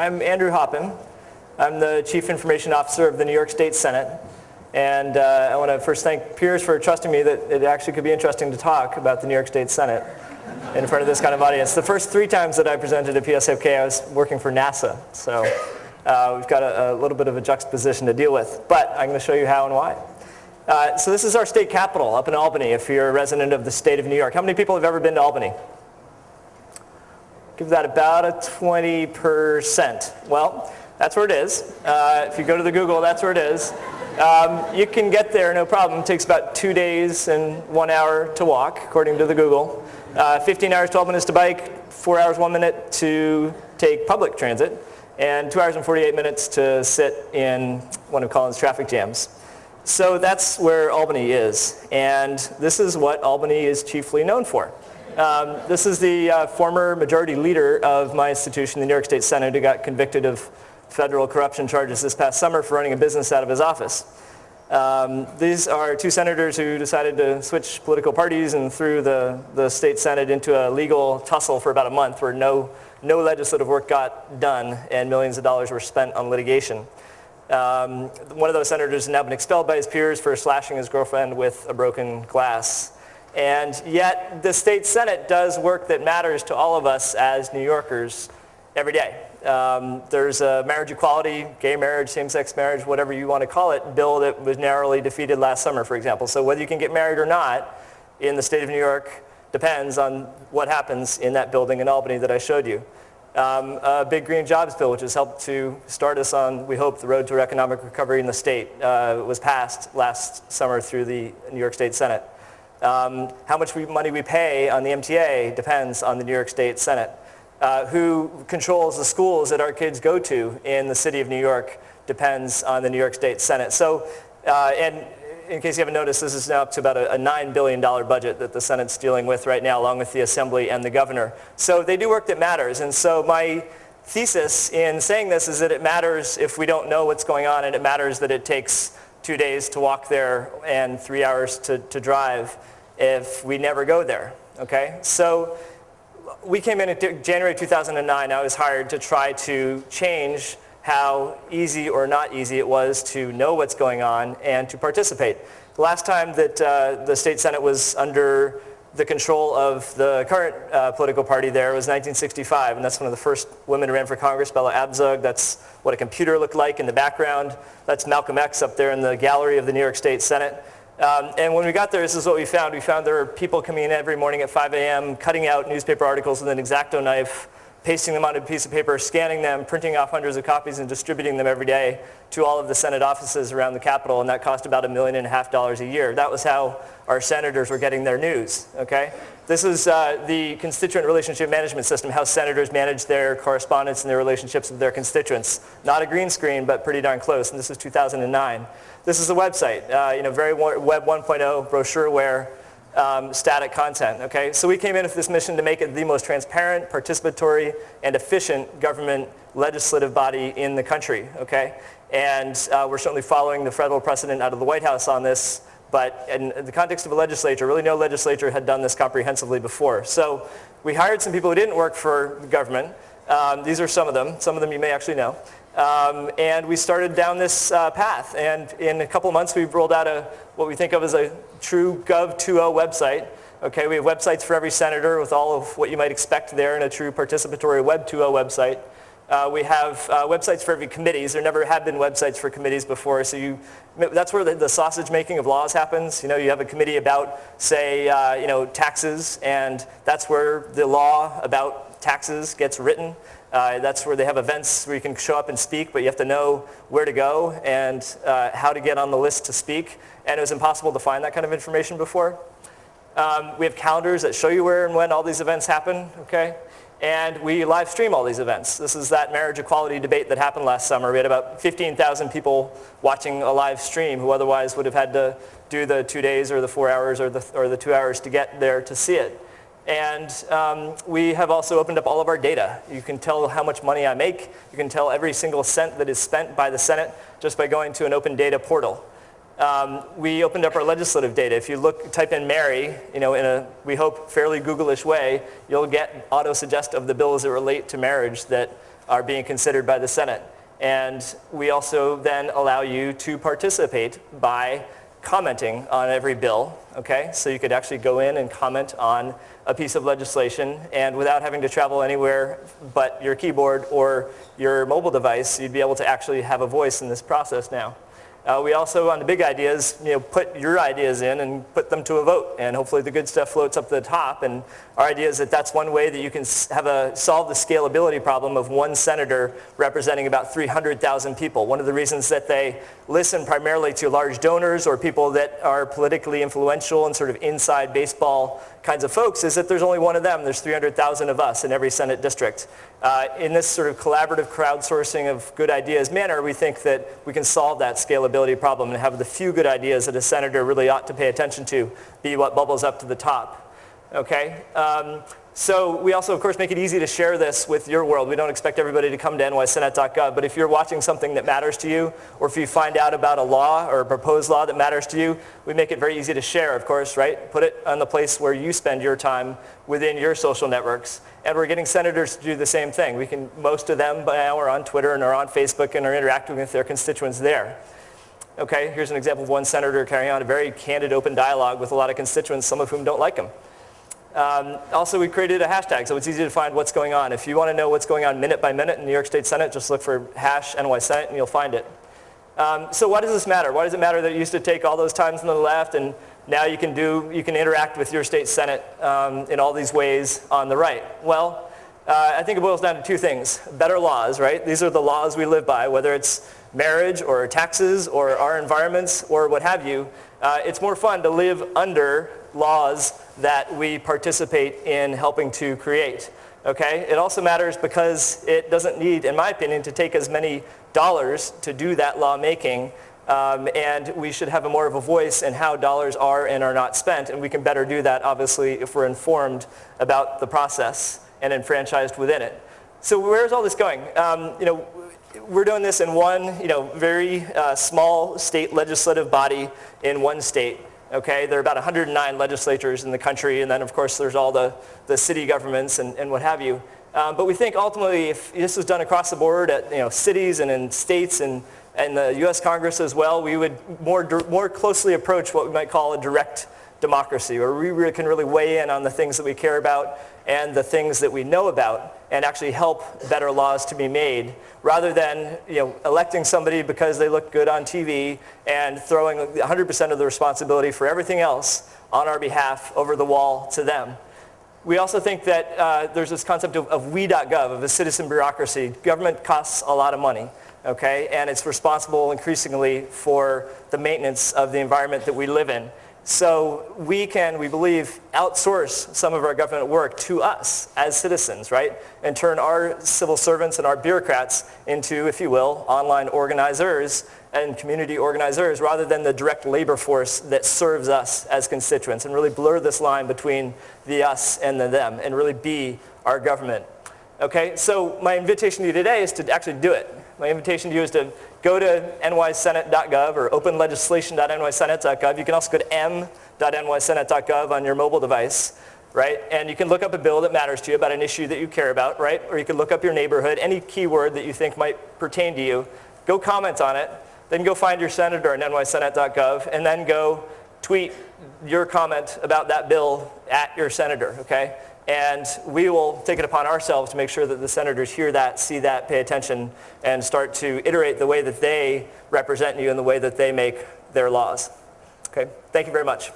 I'm Andrew Hoppin. I'm the Chief Information Officer of the New York State Senate. And I want to first thank peers for trusting me that it actually could be interesting to talk about the New York State Senate in front of this kind of audience. The first 3 times that I presented at PSFK, I was working for NASA. So we've got a little bit of a juxtaposition to deal with. But I'm going to show you how and why. So this is our state capital up in Albany, if you're a resident of the state of New York. How many people have ever been to Albany? Give that about a 20%. Well, that's where it is. If you go to the Google, that's where it is. You can get there, no problem. It takes about 2 days and 1 hour to walk, according to the Google. 15 hours, 12 minutes to bike, 4 hours, 1 minute to take public transit, and 2 hours and 48 minutes to sit in one of Collins' traffic jams. So that's where Albany is, and this is what Albany is chiefly known for. This is the former majority leader of my institution, the New York State Senate, who got convicted of federal corruption charges this past summer for running a business out of his office. These are 2 senators who decided to switch political parties and threw the state Senate into a legal tussle for about a month where no legislative work got done and millions of dollars were spent on litigation. One of those senators has now been expelled by his peers for slashing his girlfriend with a broken glass. And yet the state Senate does work that matters to all of us as New Yorkers every day. There's a marriage equality, gay marriage, same-sex marriage, whatever you want to call it, bill that was narrowly defeated last summer, for example. So whether you can get married or not in the state of New York depends on what happens in that building in Albany that I showed you. A big green jobs bill, which has helped to start us on, we hope, the road to economic recovery in the state, was passed last summer through the New York State Senate. How much money we pay on the MTA depends on the New York State Senate. Who controls the schools that our kids go to in the city of New York depends on the New York State Senate. So, and in case you haven't noticed, this is now up to about a $9 billion budget that the Senate's dealing with right now, along with the Assembly and the governor. So they do work that matters. And so my thesis in saying this is that it matters if we don't know what's going on, and it matters that it takes 2 days to walk there and 3 hours to drive if we never go there, okay? So we came in in January 2009. I was hired to try to change how easy or not easy it was to know what's going on and to participate. The last time that the state Senate was under the control of the current political party there was 1965, and that's when the first women ran for Congress, Bella Abzug. That's what a computer looked like in the background. That's Malcolm X up there in the gallery of the New York State Senate. And when we got there, this is what we found. We found there were people coming in every morning at 5 a.m., cutting out newspaper articles with an X-Acto knife, pasting them onto a piece of paper, scanning them, printing off hundreds of copies, and distributing them every day to all of the Senate offices around the Capitol, and that cost about $1.5 million a year. That was how our senators were getting their news, okay? This is the constituent relationship management system, how senators manage their correspondence and their relationships with their constituents. Not a green screen, but pretty darn close, and this is 2009. This is the website, very Web 1.0 brochureware, static content, okay? So we came in with this mission to make it the most transparent, participatory, and efficient government legislative body in the country, okay? And we're certainly following the federal precedent out of the White House on this, but in the context of a legislature, really no legislature had done this comprehensively before. So we hired some people who didn't work for the government. These are some of them you may actually know. And we started down this path, and in a couple of months we've rolled out what we think of as a true Gov 2.0 website. Okay, we have websites for every senator with all of what you might expect there in a true participatory Web 2.0 website. We have websites for every committees. There never have been websites for committees before, so that's where the sausage making of laws happens. You know, you have a committee about, say, taxes, and that's where the law about taxes gets written. That's where they have events where you can show up and speak, but you have to know where to go and how to get on the list to speak. And it was impossible to find that kind of information before. We have calendars that show you where and when all these events happen, okay? And we live stream all these events. This is that marriage equality debate that happened last summer. We had about 15,000 people watching a live stream who otherwise would have had to do the 2 days or the 4 hours or the 2 hours to get there to see it. And we have also opened up all of our data. You can tell how much money I make. You can tell every single cent that is spent by the Senate just by going to an open data portal. We opened up our legislative data. If you type in Mary, in a, we hope, fairly Google-ish way, you'll get auto-suggest of the bills that relate to marriage that are being considered by the Senate. And we also then allow you to participate by commenting on every bill, okay? So you could actually go in and comment on a piece of legislation, and without having to travel anywhere but your keyboard or your mobile device, you'd be able to actually have a voice in this process now. We also, on the big ideas, put your ideas in and put them to a vote, and hopefully the good stuff floats up to the top. And our idea is that that's one way that you can solve the scalability problem of one senator representing about 300,000 people. One of the reasons that they listen primarily to large donors or people that are politically influential and sort of inside baseball kinds of folks is that there's only one of them. There's 300,000 of us in every Senate district. In this sort of collaborative crowdsourcing of good ideas manner, we think that we can solve that scalability problem and have the few good ideas that a senator really ought to pay attention to be what bubbles up to the top. Okay? So we also, of course, make it easy to share this with your world. We don't expect everybody to come to nysenate.gov, but if you're watching something that matters to you, or if you find out about a law or a proposed law that matters to you, we make it very easy to share, of course, right? Put it on the place where you spend your time within your social networks. And we're getting senators to do the same thing. Most of them now are on Twitter and are on Facebook and are interacting with their constituents there. Okay, here's an example of one senator carrying on a very candid, open dialogue with a lot of constituents, some of whom don't like him. Also, we created a hashtag, so it's easy to find what's going on. If you want to know what's going on minute by minute in the New York State Senate, just look for #NYSenate and you'll find it. So why does this matter? Why does it matter that it used to take all those times on the left and now you can interact with your state Senate in all these ways on the right? Well, I think it boils down to two things. Better laws, right? These are the laws we live by, whether it's marriage or taxes or our environments or what have you. It's more fun to live under laws that we participate in helping to create. Okay? It also matters because it doesn't need, in my opinion, to take as many dollars to do that lawmaking, and we should have more of a voice in how dollars are and are not spent, and we can better do that, obviously, if we're informed about the process and enfranchised within it. So where's all this going? We're doing this in one, very small state legislative body in one state. Okay, there are about 109 legislatures in the country, and then of course there's all the city governments and what have you. But we think ultimately if this was done across the board at cities and in states and the U.S. Congress as well, we would more closely approach what we might call a direct democracy, where we can really weigh in on the things that we care about and the things that we know about and actually help better laws to be made, rather than electing somebody because they look good on TV and throwing 100% of the responsibility for everything else on our behalf over the wall to them. We also think that there's this concept of We.gov, of a citizen bureaucracy. Government costs a lot of money, okay, and it's responsible increasingly for the maintenance of the environment that we live in. So we can, we believe, outsource some of our government work to us as citizens, right? And turn our civil servants and our bureaucrats into, if you will, online organizers and community organizers, rather than the direct labor force that serves us as constituents, and really blur this line between the us and the them, and really be our government. Okay, so my invitation to you today is to actually do it. My invitation to you is to go to nysenate.gov or openlegislation.nysenate.gov. You can also go to m.nysenate.gov on your mobile device, right? And you can look up a bill that matters to you about an issue that you care about, right? Or you can look up your neighborhood, any keyword that you think might pertain to you. Go comment on it. Then go find your senator on nysenate.gov, and then go tweet your comment about that bill at your senator, okay? And we will take it upon ourselves to make sure that the senators hear that, see that, pay attention, and start to iterate the way that they represent you and the way that they make their laws. Okay, thank you very much.